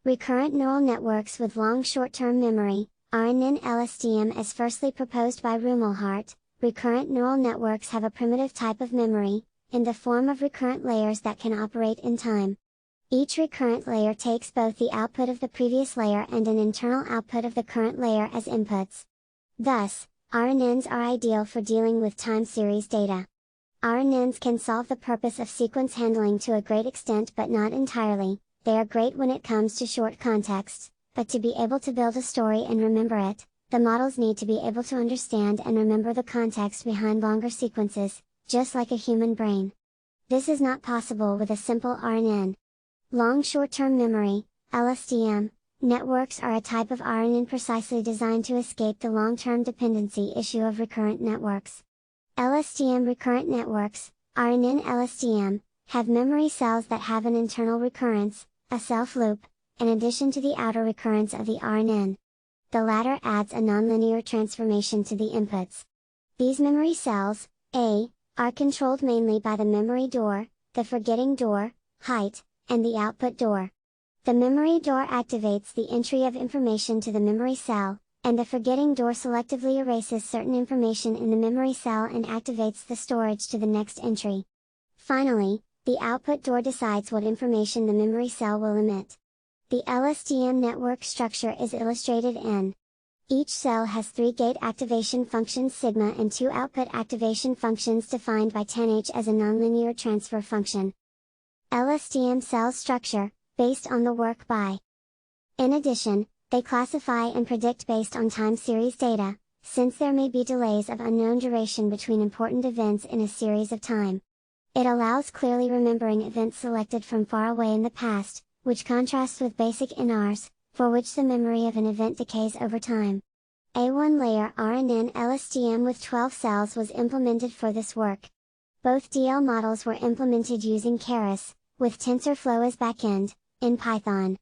Recurrent neural networks with long short-term memory, RNN-LSTM. As firstly proposed by Rumelhart, recurrent neural networks have a primitive type of memory, in the form of recurrent layers that can operate in time. Each recurrent layer takes both the output of the previous layer and an internal output of the current layer as inputs. Thus, RNNs are ideal for dealing with time series data. RNNs can solve the purpose of sequence handling to a great extent but not entirely. They are great when it comes to short contexts, but to be able to build a story and remember it, the models need to be able to understand and remember the context behind longer sequences, just like a human brain. This is not possible with a simple RNN. Long short-term memory, LSTM, networks are a type of RNN precisely designed to escape the long-term dependency issue of recurrent networks. LSTM recurrent networks, RNN-LSTM, have memory cells that have an internal recurrence, a self loop, in addition to the outer recurrence of the RNN. The latter adds a nonlinear transformation to the inputs. These memory cells, are controlled mainly by the memory door, the forgetting door, height, and the output door. The memory door activates the entry of information to the memory cell, and the forgetting door selectively erases certain information in the memory cell and activates the storage to the next entry. Finally, the output door decides what information the memory cell will emit. The LSTM network structure is illustrated in. Each cell has 3 gate activation functions sigma and 2 output activation functions defined by tanh as a nonlinear transfer function. LSTM cell structure, based on the work by. In addition, they classify and predict based on time series data, since there may be delays of unknown duration between important events in a series of time. It allows clearly remembering events selected from far away in the past, which contrasts with basic NRs, for which the memory of an event decays over time. A 1-layer RNN LSTM with 12 cells was implemented for this work. Both DL models were implemented using Keras, with TensorFlow as backend, in Python.